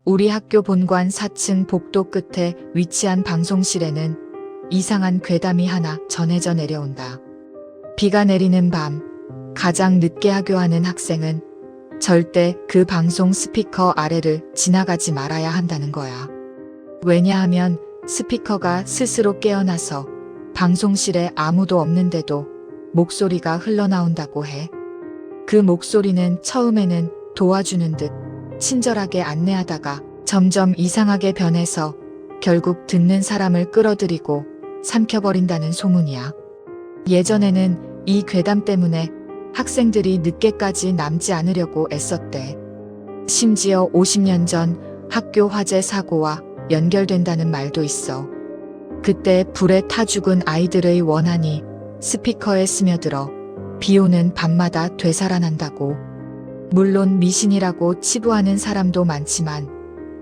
우리 학교 본관 4층 복도 끝에 위치한 방송실에는 이상한 괴담이 하나 전해져 내려온다. 비가 내리는 밤, 가장 늦게 하교하는 학생은 절대 그 방송 스피커 아래를 지나가지 말아야 한다는 거야. 왜냐하면 스피커가 스스로 깨어나서 방송실에 아무도 없는데도 목소리가 흘러나온다고 해. 그 목소리는 처음에는 도와주는 듯 친절하게 안내하다가 점점 이상하게 변해서 결국 듣는 사람을 끌어들이고 삼켜버린다는 소문이야. 예전에는 이 괴담 때문에 학생들이 늦게까지 남지 않으려고 애썼대. 심지어 50년 전 학교 화재 사고와 연결된다는 말도 있어. 그때 불에 타 죽은 아이들의 원한이 스피커에 스며들어 비 오는 밤마다 되살아난다고. 물론 미신이라고 치부하는 사람도 많지만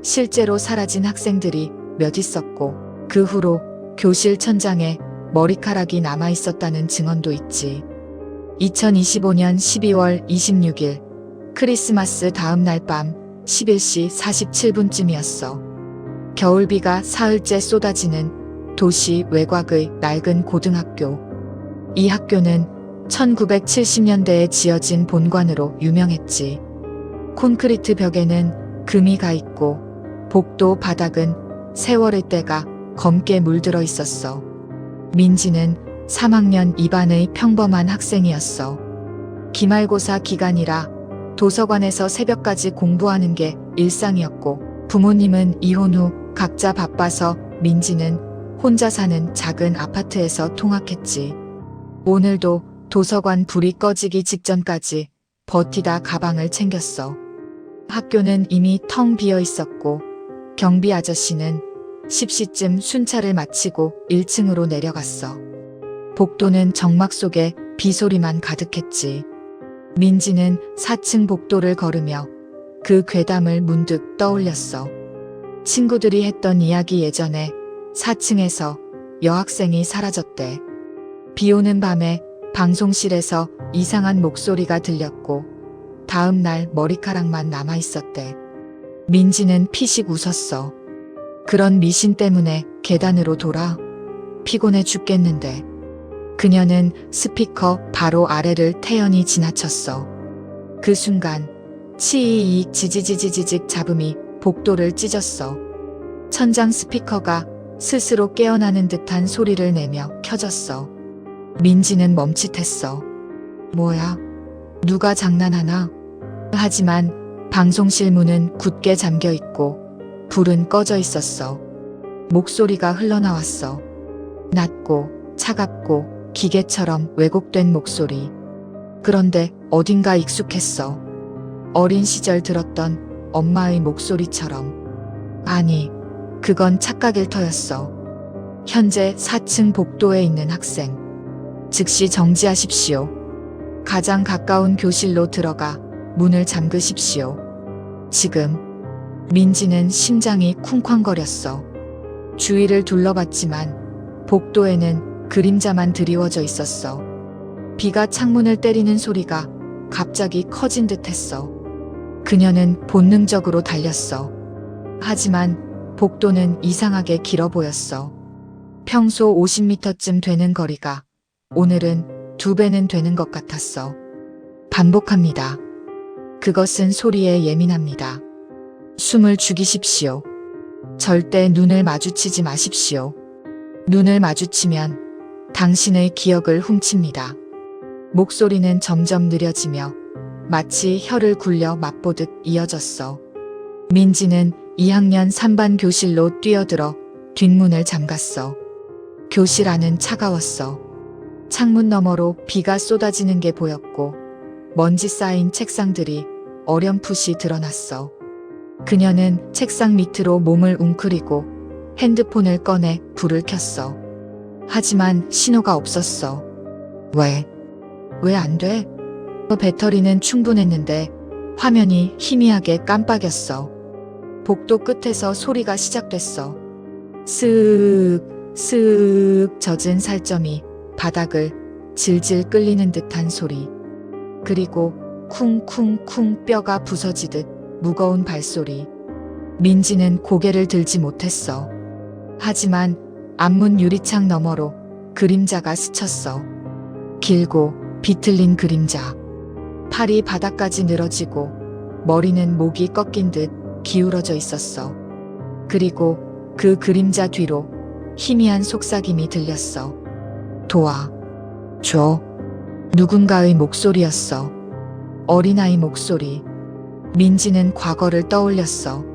실제로 사라진 학생들이 몇 있었고 그 후로 교실 천장에 머리카락이 남아 있었다는 증언도 있지. 2025년 12월 26일 크리스마스 다음 날 밤 11시 47분쯤이었어. 겨울비가 사흘째 쏟아지는 도시 외곽의 낡은 고등학교. 이 학교는 1970년대에 지어진 본관으로 유명했지. 콘크리트 벽에는 금이 가 있고 복도 바닥은 세월의 때가 검게 물들어 있었어. 민지는 3학년 2반의 평범한 학생이었어. 기말고사 기간이라 도서관에서 새벽까지 공부하는 게 일상이었고 부모님은 이혼 후 각자 바빠서 민지는 혼자 사는 작은 아파트에서 통학했지. 오늘도 도서관 불이 꺼지기 직전까지 버티다 가방을 챙겼어. 학교는 이미 텅 비어 있었고 경비 아저씨는 10시쯤 순찰을 마치고 1층으로 내려갔어. 복도는 정막 속에 비소리만 가득했지. 민지는 4층 복도를 걸으며 그 괴담을 문득 떠올렸어. 친구들이 했던 이야기 예전에 4층에서 여학생이 사라졌대. 비 오는 밤에 방송실에서 이상한 목소리가 들렸고 다음 날 머리카락만 남아 있었대. 민지는 피식 웃었어. 그런 미신 때문에 계단으로 돌아 피곤해 죽겠는데. 그녀는 스피커 바로 아래를 태연히 지나쳤어. 그 순간 치이익 지지지지직 잡음이 복도를 찢었어. 천장 스피커가 스스로 깨어나는 듯한 소리를 내며 켜졌어. 민지는 멈칫했어. 뭐야? 누가 장난하나? 하지만 방송실 문은 굳게 잠겨 있고 불은 꺼져 있었어. 목소리가 흘러나왔어. 낮고 차갑고 기계처럼 왜곡된 목소리. 그런데 어딘가 익숙했어. 어린 시절 들었던 엄마의 목소리처럼. 아니, 그건 착각일 터였어. 현재 4층 복도에 있는 학생. 즉시 정지하십시오. 가장 가까운 교실로 들어가 문을 잠그십시오. 지금. 민지는 심장이 쿵쾅거렸어. 주위를 둘러봤지만 복도에는 그림자만 드리워져 있었어. 비가 창문을 때리는 소리가 갑자기 커진 듯 했어. 그녀는 본능적으로 달렸어. 하지만 복도는 이상하게 길어 보였어. 평소 50m쯤 되는 거리가 오늘은 2배는 되는 것 같았어. 반복합니다. 그것은 소리에 예민합니다. 숨을 죽이십시오. 절대 눈을 마주치지 마십시오. 눈을 마주치면 당신의 기억을 훔칩니다. 목소리는 점점 느려지며 마치 혀를 굴려 맛보듯 이어졌어. 민지는 2학년 3반 교실로 뛰어들어 뒷문을 잠갔어. 교실 안은 차가웠어. 창문 너머로 비가 쏟아지는 게 보였고 먼지 쌓인 책상들이 어렴풋이 드러났어. 그녀는 책상 밑으로 몸을 웅크리고 핸드폰을 꺼내 불을 켰어. 하지만 신호가 없었어. 왜 안 돼? 배터리는 충분했는데 화면이 희미하게 깜빡였어. 복도 끝에서 소리가 시작됐어. 쓱, 쓱 젖은 살점이 바닥을 질질 끌리는 듯한 소리. 그리고 쿵쿵쿵 뼈가 부서지듯 무거운 발소리. 민지는 고개를 들지 못했어. 하지만 앞문 유리창 너머로 그림자가 스쳤어. 길고 비틀린 그림자. 팔이 바닥까지 늘어지고 머리는 목이 꺾인 듯 기울어져 있었어. 그리고 그 그림자 뒤로 희미한 속삭임이 들렸어. 도와줘. 누군가의 목소리였어. 어린아이 목소리. 민지는 과거를 떠올렸어.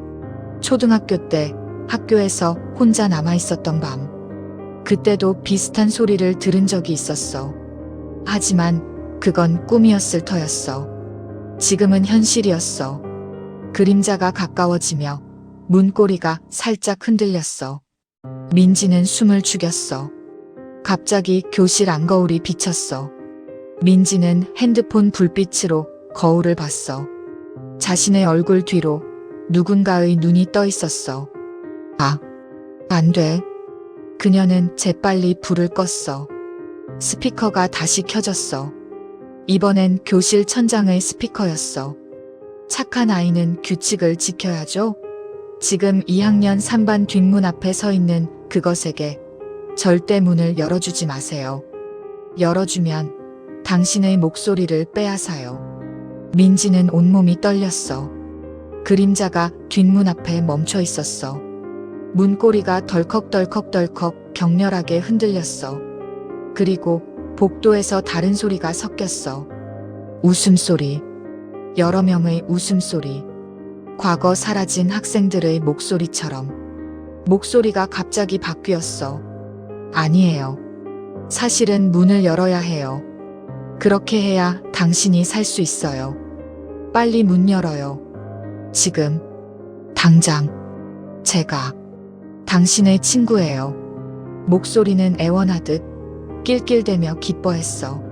초등학교 때 학교에서 혼자 남아있었던 밤. 그때도 비슷한 소리를 들은 적이 있었어. 하지만 그건 꿈이었을 터였어. 지금은 현실이었어. 그림자가 가까워지며 문고리가 살짝 흔들렸어. 민지는 숨을 죽였어. 갑자기 교실 안거울이 비쳤어. 민지는 핸드폰 불빛으로 거울을 봤어. 자신의 얼굴 뒤로 누군가의 눈이 떠 있었어. 안 돼. 그녀는 재빨리 불을 껐어. 스피커가 다시 켜졌어. 이번엔 교실 천장의 스피커였어. 착한 아이는 규칙을 지켜야죠. 지금 2학년 3반 뒷문 앞에 서 있는 그것에게 절대 문을 열어주지 마세요. 열어주면 당신의 목소리를 빼앗아요. 민지는 온몸이 떨렸어. 그림자가 뒷문 앞에 멈춰 있었어. 문고리가 덜컥덜컥덜컥 격렬하게 흔들렸어. 그리고 복도에서 다른 소리가 섞였어. 웃음소리. 여러 명의 웃음소리. 과거 사라진 학생들의 목소리처럼. 목소리가 갑자기 바뀌었어. 아니에요. 사실은 문을 열어야 해요. 그렇게 해야 당신이 살 수 있어요. 빨리 문 열어요. 지금. 당장. 제가 당신의 친구예요. 목소리는 애원하듯 낄낄대며 기뻐했어.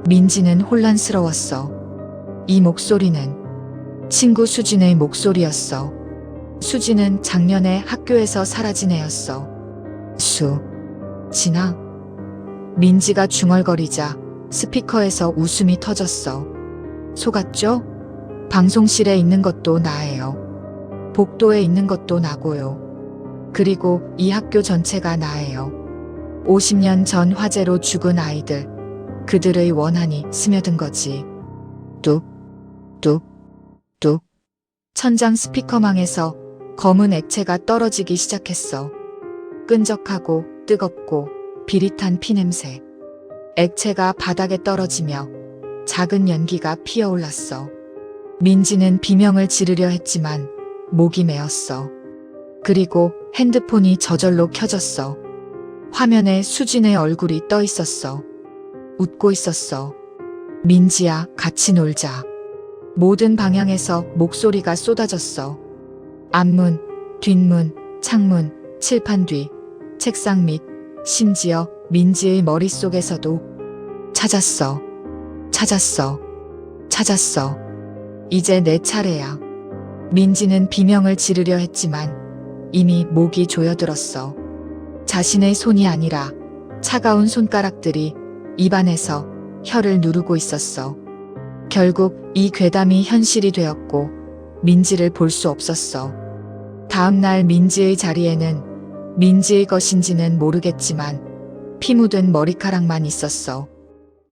민지는 혼란스러웠어. 이 목소리는 친구 수진의 목소리였어. 수진은 작년에 학교에서 사라진 애였어. 진아? 민지가 중얼거리자 스피커에서 웃음이 터졌어. 속았죠? 방송실에 있는 것도 나예요. 복도에 있는 것도 나고요. 그리고 이 학교 전체가 나예요. 50년 전 화재로 죽은 아이들, 그들의 원한이 스며든 거지. 뚝, 뚝, 뚝. 천장 스피커망에서 검은 액체가 떨어지기 시작했어. 끈적하고 뜨겁고 비릿한 피냄새. 액체가 바닥에 떨어지며 작은 연기가 피어올랐어. 민지는 비명을 지르려 했지만 목이 메었어. 그리고 핸드폰이 저절로 켜졌어. 화면에 수진의 얼굴이 떠 있었어. 웃고 있었어. 민지야, 같이 놀자. 모든 방향에서 목소리가 쏟아졌어. 앞문, 뒷문, 창문, 칠판 뒤, 책상 밑, 심지어 민지의 머릿속에서도 찾았어. 찾았어. 찾았어. 이제 내 차례야. 민지는 비명을 지르려 했지만 이미 목이 조여들었어. 자신의 손이 아니라 차가운 손가락들이 입안에서 혀를 누르고 있었어. 결국 이 괴담이 현실이 되었고 민지를 볼 수 없었어. 다음 날 민지의 자리에는 민지의 것인지는 모르겠지만 피 묻은 머리카락만 있었어.